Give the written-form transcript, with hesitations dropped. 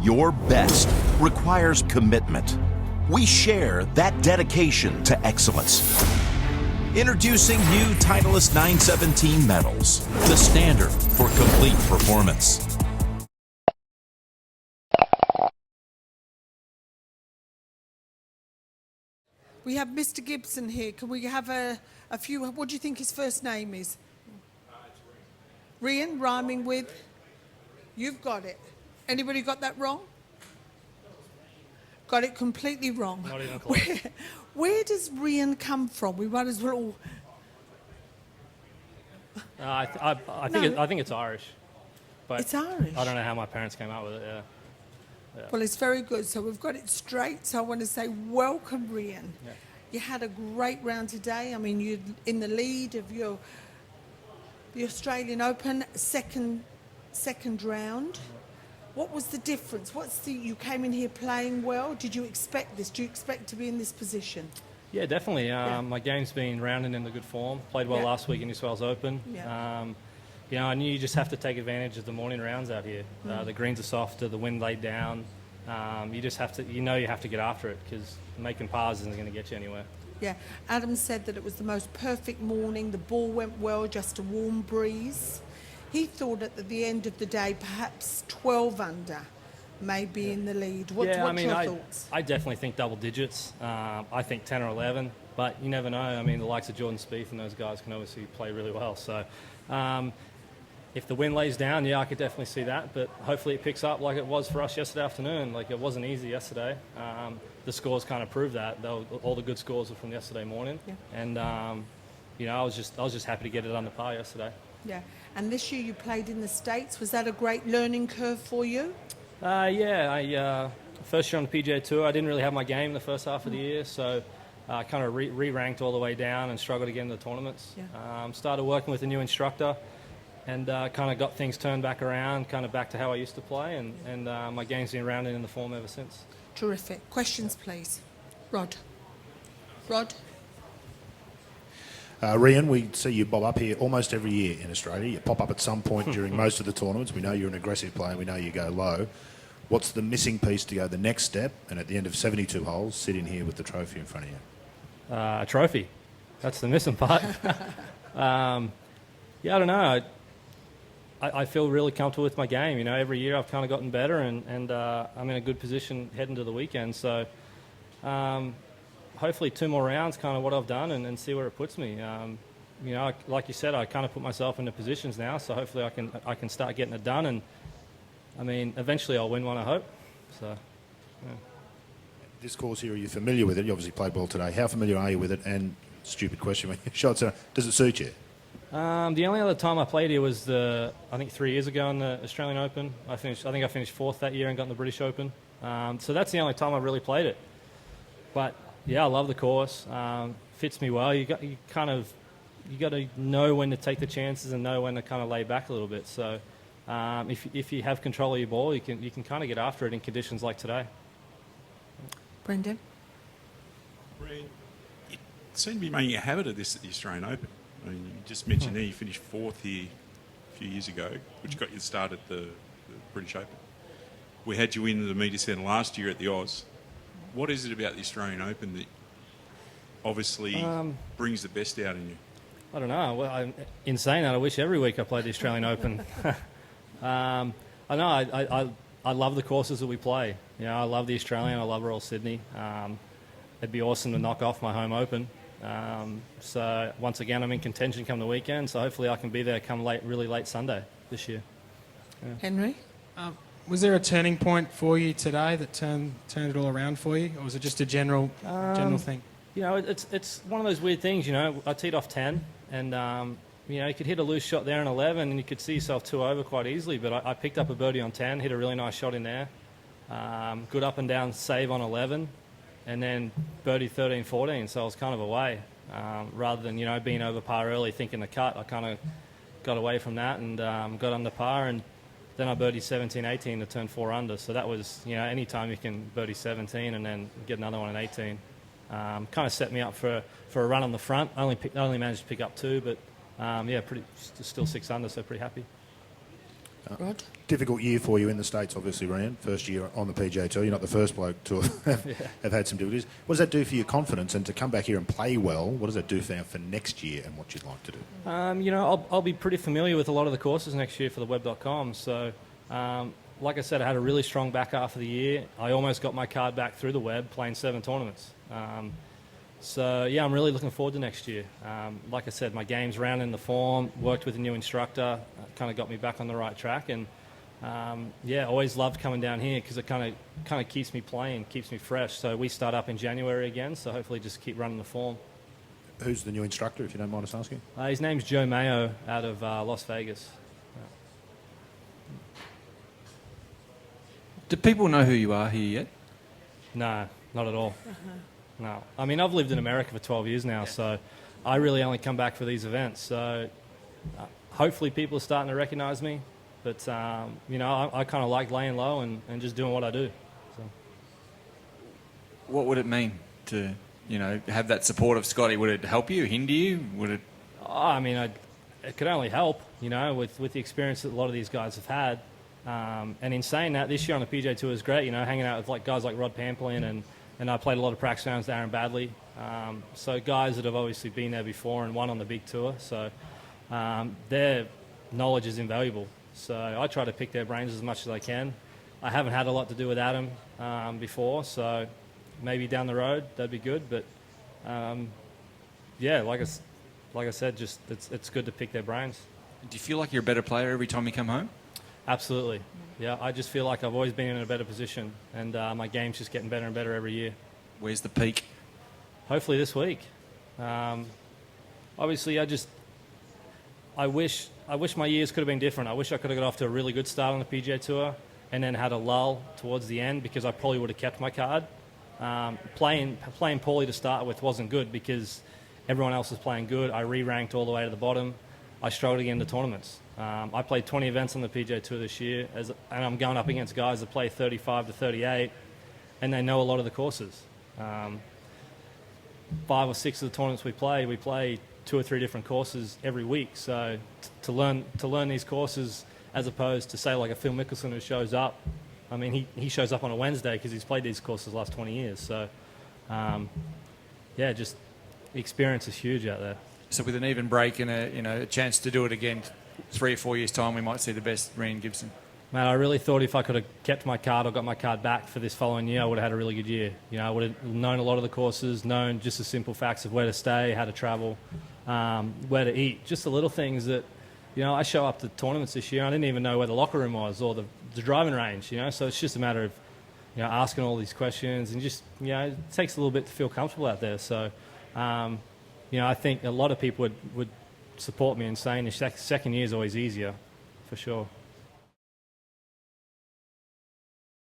your best requires commitment. We share that dedication to excellence. Introducing new Titleist 917 medals, the standard for complete performance. We have Mr. Gibson here. Can we have a few? What do you think his first name is? It's Rhein. Rhein, rhyming with? You've got it. Anybody got that wrong? Got it completely wrong. Not even close. Where does Rhein come from? We might as well. I think it's Irish. But It's Irish. I don't know how my parents came up with it. Yeah. Well, it's very good. So we've got it straight. So I want to say welcome, Rhein. Yeah. You had a great round today. I mean, you're in the lead of the Australian Open, second round. What was the difference? You came in here playing well. Did you expect this? Do you expect to be in this position? Yeah, definitely. My game's been rounding into good form. Played well last week in New South Wales Open. Yeah. I knew you just have to take advantage of the morning rounds out here. The greens are softer, the wind laid down. You just have to, you have to get after it because making pars isn't going to get you anywhere. Yeah. Adam said that it was the most perfect morning. The ball went well, just a warm breeze. He thought at the end of the day, perhaps 12 under may be in the lead. What's your thoughts? I definitely think double digits. I think 10 or 11, but you never know. I mean, the likes of Jordan Spieth and those guys can obviously play really well. So if the wind lays down, I could definitely see that. But hopefully it picks up like it was for us yesterday afternoon. Like it wasn't easy yesterday. The scores kind of proved that. All the good scores were from yesterday morning. Yeah. And, I was just happy to get it under par yesterday. Yeah. And this year you played in the States. Was that a great learning curve for you? I first year on the PGA Tour, I didn't really have my game the first half of the year, so I kind of re-ranked all the way down and struggled to get into the tournaments. Yeah. Started working with a new instructor and kind of got things turned back around, kind of back to how I used to play, and my game's been rounded in the form ever since. Terrific. Questions, please. Rod. Rhein, we see you bob up here almost every year in Australia. You pop up at some point during most of the tournaments. We know you're an aggressive player. We know you go low. What's the missing piece to go the next step? And at the end of 72 holes, sit in here with the trophy in front of you. A trophy. That's the missing part. I don't know. I feel really comfortable with my game. Every year I've kind of gotten better, and I'm in a good position heading to the weekend. So hopefully 2 more rounds, kind of what I've done, and see where it puts me. Like you said, I kind of put myself into positions now, so hopefully I can start getting it done. And I mean, eventually I'll win one, I hope. So, yeah. This course here, are you familiar with it? You obviously played well today. How familiar are you with it? And stupid question, when your shots are, does it suit you? The only other time I played here was I think 3 years ago in the Australian Open. I think I finished 4th that year and got in the British Open. So that's the only time I really played it. But yeah, I love the course. Fits me well. You got to know when to take the chances and know when to kind of lay back a little bit. So if you have control of your ball, you can kind of get after it in conditions like today. Brendan? Rhein, you seem to be making a habit of this at the Australian Open. I mean, you just mentioned there you finished 4th here a few years ago, which got you started at the British Open. We had you in the Media Centre last year at the Oz. What is it about the Australian Open that obviously brings the best out in you? I don't know. Well, in saying that, I wish every week I played the Australian Open. I know. I love the courses that we play. I love the Australian. I love Royal Sydney. It'd be awesome to knock off my home Open. So once again, I'm in contention come the weekend. So hopefully I can be there come really late Sunday this year. Yeah. Henry? Was there a turning point for you today that turned it all around for you, or was it just a general thing? It's one of those weird things. I teed off 10, and you could hit a loose shot there in 11, and you could see yourself 2 over quite easily. But I picked up a birdie on 10, hit a really nice shot in there, good up and down save on 11, and then birdie 13, 14. So I was kind of away, rather than being over par early, thinking the cut. I kind of got away from that and got under par and. Then I birdied 17, 18 to turn 4 under. So that was, any time you can birdie 17 and then get another one at 18. Kind of set me up for a run on the front. I only managed to pick up 2, but still 6 under, so pretty happy. Rod? Difficult year for you in the States, obviously, Ryan. First year on the PGA Tour. You're not the first bloke to have had some difficulties. What does that do for your confidence? And to come back here and play well, what does that do for next year and what you'd like to do? I'll be pretty familiar with a lot of the courses next year for the web.com. So, like I said, I had a really strong back half of the year. I almost got my card back through the web playing 7 tournaments. So, yeah, I'm really looking forward to next year. Like I said, my game's rounding the form, worked with a new instructor, kind of got me back on the right track. And, always loved coming down here because it kind of keeps me playing, keeps me fresh. So we start up in January again, so hopefully just keep running the form. Who's the new instructor, if you don't mind us asking? His name's Joe Mayo out of Las Vegas. Do people know who you are here yet? No, not at all. No. I mean, I've lived in America for 12 years now, so I really only come back for these events. So hopefully people are starting to recognise me. But, I kind of like laying low and just doing what I do. So. What would it mean to, have that support of Scotty? Would it help you, hinder you? Would it? It could only help, with the experience that a lot of these guys have had. And in saying that, this year on the PGA Tour is great, hanging out with guys like Rod Pamplin and I played a lot of practice rounds with Aaron Badley. So guys that have obviously been there before and won on the big tour. So their knowledge is invaluable. So I try to pick their brains as much as I can. I haven't had a lot to do with Adam before, so maybe down the road that'd be good. But like I said, just it's good to pick their brains. Do you feel like you're a better player every time you come home? Absolutely. Yeah, I just feel like I've always been in a better position, and my game's just getting better and better every year. Where's the peak? Hopefully this week. Obviously, I wish my years could have been different. I wish I could have got off to a really good start on the PGA Tour and then had a lull towards the end because I probably would have kept my card. Playing poorly to start with wasn't good because everyone else was playing good. I re-ranked all the way to the bottom. I struggled to get into tournaments. I played 20 events on the PGA Tour this year, and I'm going up against guys that play 35 to 38, and they know a lot of the courses. 5 or 6 of the tournaments we play 2 or 3 different courses every week. So to learn these courses as opposed to, say, like a Phil Mickelson who shows up. I mean, he shows up on a Wednesday because he's played these courses the last 20 years. So, just the experience is huge out there. So with an even break and a chance to do it again 3 or 4 years' time, we might see the best Rhein Gibson. Man, I really thought if I could have kept my card or got my card back for this following year, I would have had a really good year. I would have known a lot of the courses, known just the simple facts of where to stay, how to travel, where to eat, just the little things that, I show up to tournaments this year, I didn't even know where the locker room was or the driving range, so it's just a matter of, asking all these questions and just, it takes a little bit to feel comfortable out there. So, I think a lot of people would support me in saying the second year is always easier, for sure.